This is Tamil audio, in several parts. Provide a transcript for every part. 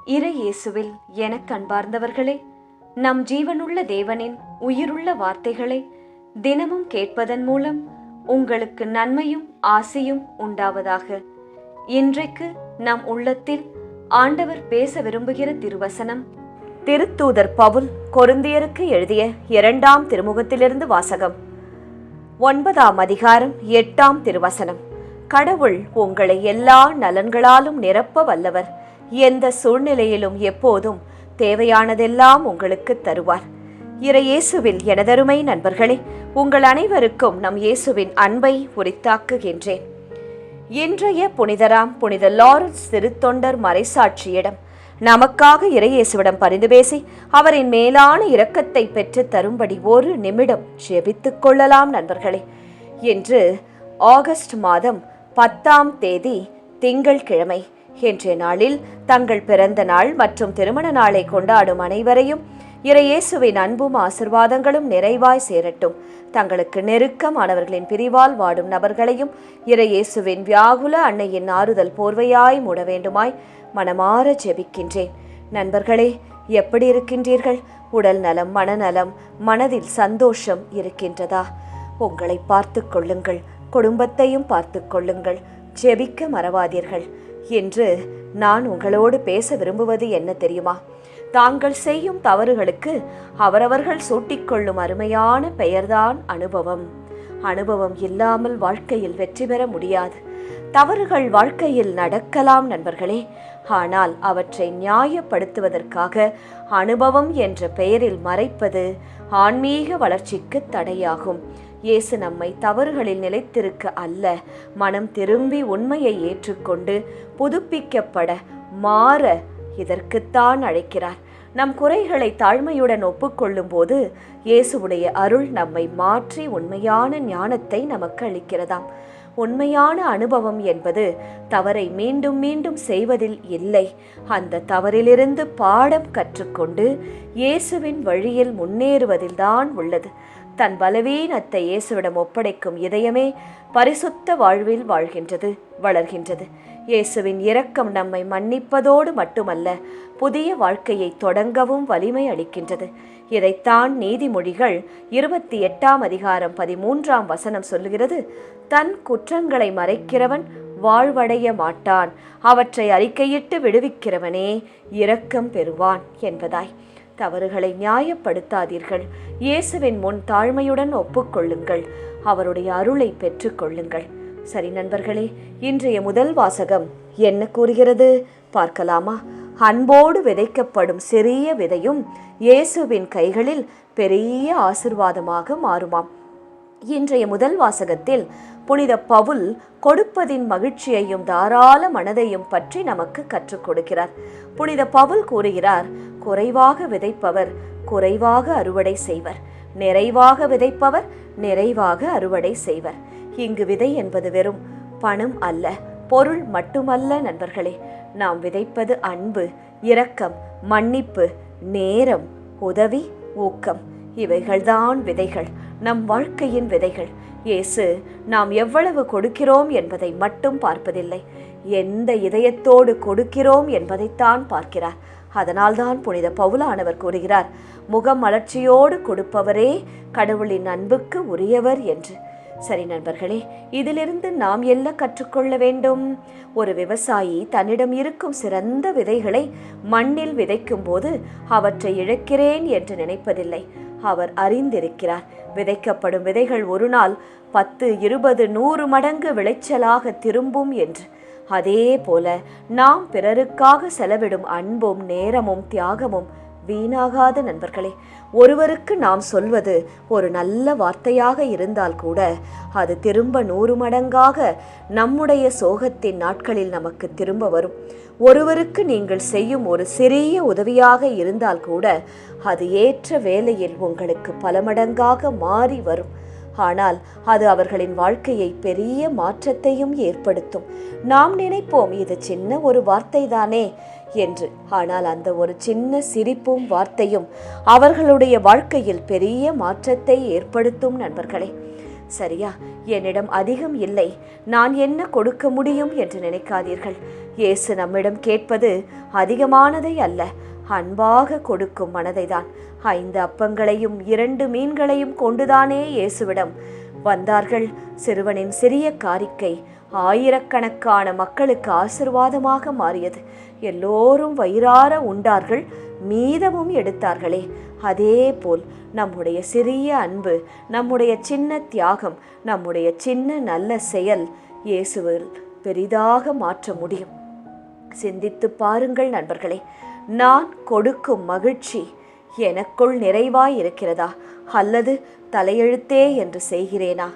இறை இயேசுவில் எனக் அன்பார்ந்தவர்களே, நம் ஜீவனுள்ள தேவனின் உயிருள்ள வார்த்தைகளை தினமும் கேட்பதன் மூலம் உங்களுக்கு நன்மையும் ஆசையும் உண்டாவதாக. இன்றைக்கு நம் உள்ளத்தில் ஆண்டவர் பேச விரும்புகிற திருவசனம் திருத்தூதர் பவுல் கொரிந்தியருக்கு எழுதிய 2ஆம் திருமுகத்திலிருந்து வாசகம். 9ஆம் அதிகாரம் 8ஆம் திருவசனம். கடவுள் உங்களை எல்லா நலன்களாலும் நிரப்ப வல்லவர். எந்த சூழ்நிலையிலும் எப்போதும் தேவையானதெல்லாம் உங்களுக்கு தருவார். இறை இயேசுவில் எனதருமை நண்பர்களே, உங்கள் அனைவருக்கும் நம் இயேசுவின் அன்பை உரித்தாக்குகின்றேன். இன்றைய புனிதராம் புனித லாரன்ஸ் திருத்தொண்டர் மறைசாட்சியிடம் நமக்காக இறை இயேசுவிடம் பரிந்து பேசி அவரின் மேலான இரக்கத்தை பெற்று தரும்படி ஒரு நிமிடம் ஜெபித்துக் கொள்ளலாம் நண்பர்களே. இன்று ஆகஸ்ட் மாதம் 10ஆம் தேதி திங்கள்கிழமை. இன்றைய நாளில் தங்கள் பிறந்த நாள் மற்றும் திருமண நாளை கொண்டாடும் அனைவரையும் இறை இயேசுவின் அன்பும் ஆசிர்வாதங்களும் நிறைவாய் சேரட்டும். தங்களுக்கு நெருக்கமானவர்களின் பிரிவால் வாடும் நபர்களையும் இறை இயேசுவின் வியாகுல அன்னையின் ஆறுதல் போர்வையாய் மூட வேண்டுமாய் மனமாற ஜெபிக்கின்றேன். நண்பர்களே, எப்படி இருக்கின்றீர்கள்? உடல் நலம், மனநலம், மனதில் சந்தோஷம் இருக்கின்றதா? உங்களை பார்த்து கொள்ளுங்கள், குடும்பத்தையும் பார்த்து கொள்ளுங்கள், ஜெபிக்க மறவாதீர்கள். இன்று நான் உங்களோடு பேச விரும்புவது என்ன தெரியுமா? தாங்கள் செய்யும் தவறுகளுக்கு அவரவர்கள் சூட்டிக்கொள்ளும் அருமையான பெயர்தான் அனுபவம். அனுபவம் இல்லாமல் வாழ்க்கையில் வெற்றி பெற முடியாது. தவறுகள் வாழ்க்கையில் நடக்கலாம் நண்பர்களே, ஆனால் அவற்றை நியாயப்படுத்துவதற்காக அனுபவம் என்ற பெயரில் மறைப்பது ஆன்மீக வளர்ச்சிக்கு தடையாகும். இயேசு நம்மை தவறுகளில் நிலைத்திருக்க அல்ல, மனம் திரும்பி உண்மையை ஏற்றுக்கொண்டு புதுப்பிக்கப்பட, மாற இதற்குத்தான் அழைக்கிறார். நம் குறைகளை தாழ்மையுடன் ஒப்புக்கொள்ளும் போது இயேசுவுடைய அருள் நம்மை மாற்றி உண்மையான ஞானத்தை நமக்கு அளிக்கிறதாம். உண்மையான அனுபவம் என்பது தவறை மீண்டும் மீண்டும் செய்வதில் இல்லை, அந்த தவறிலிருந்து பாடம் கற்றுக்கொண்டு இயேசுவின் வழியில் முன்னேறுவதில்தான் உள்ளது. தன் பலவீனத்தை இயேசுவிடம் ஒப்படைக்கும் இதயமே பரிசுத்த வாழ்வில் வாழ்கின்றது, வளர்கின்றது. இயேசுவின் இரக்கம் நம்மை மன்னிப்பதோடு மட்டுமல்ல, புதிய வாழ்க்கையை தொடங்கவும் வலிமை அளிக்கின்றது. இதைத்தான் நீதிமொழிகள் 28ஆம் அதிகாரம் 13ஆம் வசனம் சொல்லுகிறது. தன் குற்றங்களை மறைக்கிறவன் வாழ்வடைய மாட்டான், அவற்றை அறிக்கையிட்டு விடுவிக்கிறவனே இரக்கம் பெறுவான் என்பதாய். தவறுகளை நியாயப்படுத்தாதீர்கள், இயேசுவின் முன் தாழ்மையுடன் ஒப்புக்கொள்ளுங்கள், அவருடைய அருளை பெற்றுக்கொள்ளுங்கள். சரி நண்பர்களே, இன்றைய முதல் வாசகம் என்ன கூறுகிறது பார்க்கலாமா? அன்போடு விதைக்கப்படும் சிறிய விதையும் இயேசுவின் கைகளில் பெரிய ஆசிர்வாதமாக மாறுமாம். இன்றைய முதல் வாசகத்தில் புனித பவுல் கொடுப்பதின் மகிழ்ச்சியையும் தாராள மனதையும் பற்றி நமக்கு கற்றுக் கொடுக்கிறார். புனித பவுல் கூறுகிறார், குறைவாக விதைப்பவர் குறைவாக அறுவடை செய்வர், நிறைவாக விதைப்பவர் நிறைவாக அறுவடை செய்வர். இங்கு விதை என்பது வெறும் பணம் அல்ல, பொருள் மட்டுமல்ல நண்பர்களே. நாம் விதைப்பது அன்பு, இரக்கம், மன்னிப்பு, நேரம், உதவி, ஊக்கம். இவைகள்தான் விதைகள், நம் வாழ்க்கையின் விதைகள். இயேசு நாம் எவ்வளவு கொடுக்கிறோம் என்பதை மட்டும் பார்ப்பதில்லை, எந்த இதயத்தோடு கொடுக்கிறோம் என்பதைத்தான் பார்க்கிறார். அதனால்தான் புனித பவுலானவர் கூறுகிறார், முகம் மலர்ச்சியோடு கொடுப்பவரே கடவுளின் அன்புக்கு உரியவர் என்று. சரி நண்பர்களே, இதிலிருந்து நாம் என்ன கற்றுக்கொள்ள வேண்டும்? ஒரு விவசாயி தன்னிடம் இருக்கும் சிறந்த விதைகளை மண்ணில் விதைக்கும் போது அவற்றை இழக்கிறேன் என்று நினைப்பதில்லை. அவர் அறிந்திருக்கிறார், விதைக்கப்படும் விதைகள் ஒரு நாள் 10, 20, 100 மடங்கு விளைச்சலாக திரும்பும் என்று. அதே போல நாம் பிறருக்காக செலவிடும் அன்பும் நேரமும் தியாகமும் வீணாகாத நண்பர்களே. ஒருவருக்கு நாம் சொல்வது ஒரு நல்ல வார்த்தையாக இருந்தால் கூட அது திரும்ப 100 மடங்காக நம்முடைய சோகத்தின் நாட்களில் நமக்கு திரும்ப வரும். ஒருவருக்கு நீங்கள் செய்யும் ஒரு சிறிய உதவியாக இருந்தால் கூட அது ஏற்ற வேளையில் உங்களுக்கு பல மடங்காக மாறி வரும். ஆனால் அது அவர்களின் வாழ்க்கையை பெரிய மாற்றத்தையும் ஏற்படுத்தும். நாம் நினைப்போம், இது சின்ன ஒரு வார்த்தை தானே என்று. ஆனால் அந்த ஒரு சின்ன சிரிப்பும் வார்த்தையும் அவர்களுடைய வாழ்க்கையில் பெரிய மாற்றத்தை ஏற்படுத்தும் நண்பர்களே. சரியா? என்னிடம் அதிகம் இல்லை, நான் என்ன கொடுக்க முடியும் என்று நினைக்காதீர்கள். இயேசு நம்மிடம் கேட்பது அதிகமானதை அல்ல, அன்பாக கொடுக்கும் மனதைதான். 5 அப்பங்களையும் 2 மீன்களையும் கொண்டுதானே இயேசுவிடம் வந்தார்கள். சிறுவனின் சிறிய காரிக்கை ஆயிரக்கணக்கான மக்களுக்கு ஆசீர்வாதமாக மாறியது. எல்லோரும் வயிறார உண்டார்கள், மீதமும் எடுத்தார்களே. அதே போல் நம்முடைய சிறிய அன்பு, நம்முடைய சின்ன தியாகம், நம்முடைய சின்ன நல்ல செயல் இயேசுவில் பெரிதாக மாற்ற முடியும். சிந்தித்து பாருங்கள் நண்பர்களே. நான் கொடுக்கும் மகிழ்ச்சி எனக்குள் நிறைவாய் இருக்கிறதா, அல்லது தலையெழுத்தே என்று செய்கிறேனா?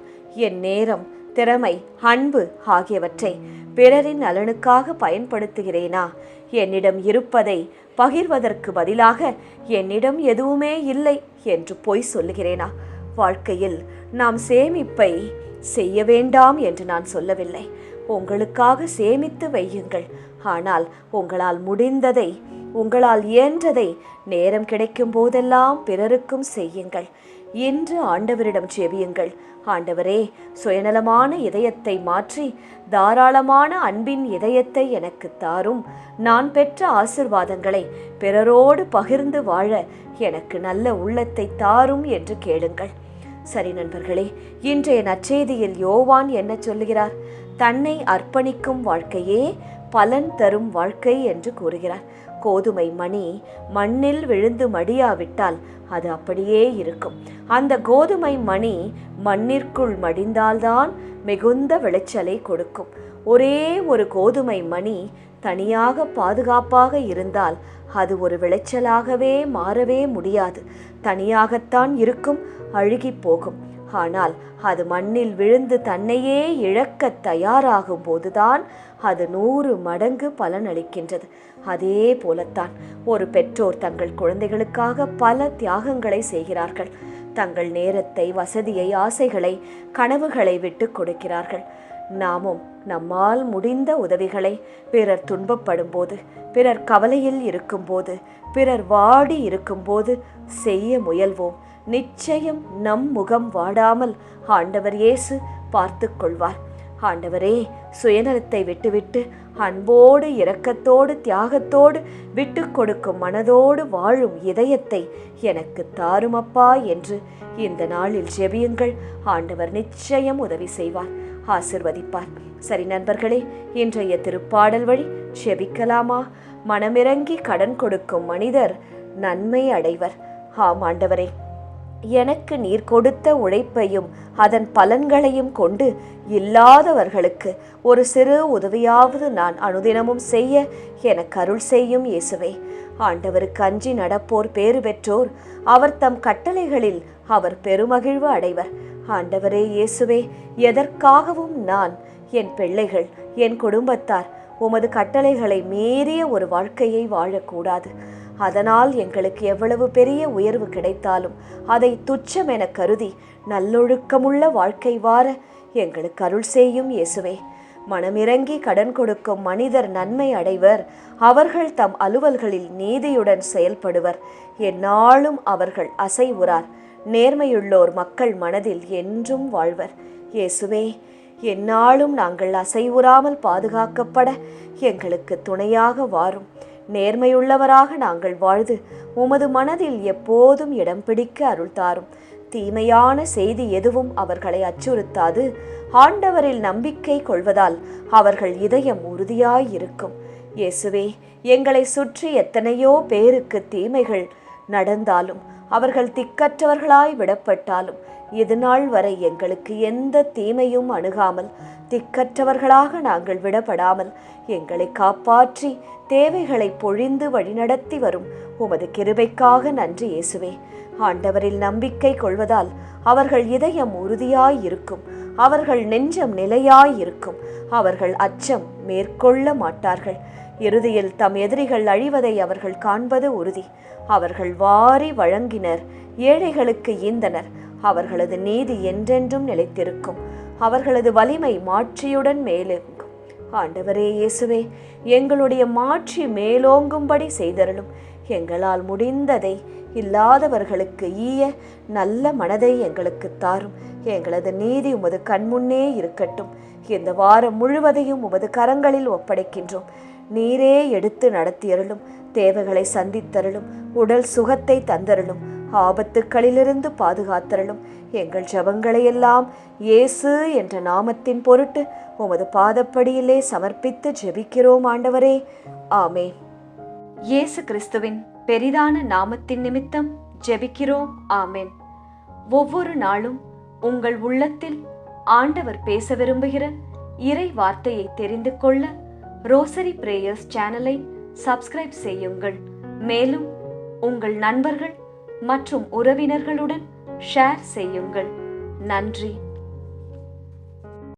என் நேரம், திறமை, அன்பு ஆகியவற்றை பிறரின் நலனுக்காக பயன்படுத்துகிறேனா? என்னிடம் இருப்பதை பகிர்வதற்கு பதிலாக என்னிடம் எதுவுமே இல்லை என்று பொய் சொல்லுகிறேனா? வாழ்க்கையில் நாம் சேமிப்பை செய்ய வேண்டாம் என்று நான் சொல்லவில்லை. உங்களுக்காக சேமித்து வையுங்கள். ஆனால் உங்களால் முடிந்ததை, உங்களால் இயன்றதை நேரம் கிடைக்கும் போதெல்லாம் பிறருக்கும் செய்யுங்கள். இன்று ஆண்டவரிடம் ஜெபியுங்கள். ஆண்டவரே, சுயநலமான இதயத்தை மாற்றி தாராளமான அன்பின் இதயத்தை எனக்கு தாரும். நான் பெற்ற ஆசீர்வாதங்களை பிறரோடு பகிர்ந்து வாழ எனக்கு நல்ல உள்ளத்தை தாரும் என்று கேளுங்கள். சரி நண்பர்களே, இன்றைய நற்செய்தியில் யோவான் என்ன சொல்லுகிறார்? தன்னை அர்ப்பணிக்கும் வாழ்க்கையே பலன் தரும் வாழ்க்கை என்று கூறுகிறார். கோதுமை மணி மண்ணில் விழுந்து மடியாவிட்டால் அது அப்படியே இருக்கும். அந்த கோதுமை மணி மண்ணிற்குள் மடிந்தால்தான் மிகுந்த விளைச்சலை கொடுக்கும். ஒரே ஒரு கோதுமை மணி தனியாக பாதுகாப்பாக இருந்தால் அது ஒரு விளைச்சலாகவே மாறவே முடியாது. தனியாகத்தான் இருக்கும், அழுகி போகும். ஆனால் அது மண்ணில் விழுந்து தன்னையே இழக்க தயாராகும் போதுதான் அது 100 மடங்கு பலனளிக்கின்றது. அதே போலத்தான் ஒரு பெற்றோர் தங்கள் குழந்தைகளுக்காக பல தியாகங்களை செய்கிறார்கள். தங்கள் நேரத்தை, வசதியை, ஆசைகளை, கனவுகளை விட்டு கொடுக்கிறார்கள். நாமும் நம்மால் முடிந்த உதவிகளை பிறர் துன்பப்படும் போது, பிறர் கவலையில் இருக்கும்போது, பிறர் வாடி இருக்கும்போது செய்ய முயல்வோம். நிச்சயம் நம் முகம் வாடாமல் ஆண்டவர் இயேசு பார்த்து கொள்வார். ஆண்டவரே, சுயநலத்தை விட்டுவிட்டு அன்போடு, இரக்கத்தோடு, தியாகத்தோடு, விட்டு கொடுக்கும் மனதோடு வாழும் இதயத்தை எனக்கு தாருமப்பா என்று இந்த நாளில் ஜெபியுங்கள். ஆண்டவர் நிச்சயம் உதவி செய்வார், ஆசிர்வதிப்பார். சரி நண்பர்களே, இன்றைய திருப்பாடல் வழி ஜெபிக்கலாமா? மனமிறங்கி கடன் கொடுக்கும் மனிதர் நன்மை அடைவர். ஆம் ஆண்டவரே, எனக்கு நீர் கொடுத்த உழைப்பையும் அதன் பலன்களையும் கொண்டு இல்லாதவர்களுக்கு ஒரு சிறு உதவியாவது நான் அனுதினமும் செய்ய எனக்கு அருள் செய்யும் இயேசுவே. ஆண்டவருக்கு அஞ்சி நடப்போர் பேறு பெற்றோர், அவர் தம் கட்டளைகளில் அவர் பெருமகிழ்வு அடைவர். ஆண்டவரே இயேசுவே, எதற்காகவும் நான், என் பிள்ளைகள், என் குடும்பத்தார் உமது கட்டளைகளை மீறிய ஒரு வாழ்க்கையை வாழக்கூடாது. அதனால் எங்களுக்கு எவ்வளவு பெரிய உயர்வு கிடைத்தாலும் அதை துச்சம் என கருதி நல்லொழுக்கமுள்ள வாழ்க்கை வார எங்களுக்கு அருள் செய்யும் இயேசுவே. மனமிறங்கி கடன் கொடுக்கும் மனிதர் நன்மை அடைவர். அவர்கள் தம் அலுவல்களில் நீதியுடன் செயல்படுவர். எந்நாளும் அவர்கள் அசைவுறார். நேர்மையுள்ளோர் மக்கள் மனதில் என்றும் வாழ்வர். இயேசுவே, எந்நாளும் நாங்கள் அசைவுறாமல் பாதுகாக்கப்பட எங்களுக்கு துணையாக வாரும். நேர்மையுள்ளவராக நாங்கள் வாழ்ந்து உமது மனதில் எப்போதும் இடம் பிடிக்க அருள் தாரும். தீமையான செய்தி எதுவும் அவர்களை அச்சுறுத்தாது. ஆண்டவரில் நம்பிக்கை கொள்வதால் அவர்கள் இதயம் உறுதியாயிருக்கும். இயேசுவே, எங்களை சுற்றி எத்தனையோ பேருக்கு தீமைகள் நடந்தாலும், அவர்கள் திக்கற்றவர்களாய் விடப்பட்டாலும், இதுநாள் வரை எங்களுக்கு எந்த தீமையும் அணுகாமல், திக்கற்றவர்களாக நாங்கள் விடப்படாமல் எங்களை காப்பாற்றி தேவைகளை பொழிந்து வழிநடத்தி வரும் உமது கிருபைக்காக நன்றி இயேசுவே. ஆண்டவரில் நம்பிக்கை கொள்வதால் அவர்கள் இதயம் உறுதியாயிருக்கும். அவர்கள் நெஞ்சம் நிலையாயிருக்கும். அவர்கள் அச்சம் மேற்கொள்ள மாட்டார்கள். இறுதியில் தம் எதிரிகள் அழிவதை அவர்கள் காண்பது உறுதி. அவர்கள் வாரி வழங்கினர், ஏழைகளுக்கு ஈந்தனர். அவர்களது நீதி என்றென்றும் நிலைத்திருக்கும். அவர்களது வலிமை மாட்சியுடன் மேலோங்கும். ஆண்டவரே இயேசுவே, எங்களுடைய மாட்சி மேலோங்கும்படி செய்தருளும். எங்களால் முடிந்ததை இல்லாதவர்களுக்கு ஈய நல்ல மனதை எங்களுக்கு தாரும். எங்களது நீதி உமது கண்முன்னே இருக்கட்டும். இந்த வாரம் முழுவதையும் உமது கரங்களில் ஒப்படைக்கின்றோம். நீரே எடுத்து நடத்தியருளும். தேவைகளை சந்தித்தருளும். உடல் சுகத்தை தந்தருளும். ஆபத்துக்களிலிருந்து பாதுகாத்தருளும். எங்கள் ஜெபங்களையெல்லாம் இயேசு என்ற நாமத்தின் பொருட்டு உமது பாதப்படியிலே சமர்ப்பித்து ஜெபிக்கிறோம் ஆண்டவரே. ஆமென். இயேசு கிறிஸ்துவின் பெரிதான நாமத்தின் நிமித்தம் ஜெபிக்கிறோம். ஆமென். ஒவ்வொரு நாளும் உங்கள் உள்ளத்தில் ஆண்டவர் பேச விரும்புகிற இறை வார்த்தையை தெரிந்து கொள்ள ரோசரி பிரேயர்ஸ் சேனலை சப்ஸ்கிரைப் செய்யுங்கள். மேலும் உங்கள் நண்பர்கள் மற்றும் உறவினர்களுடன் ஷேர் செய்யுங்கள். நன்றி.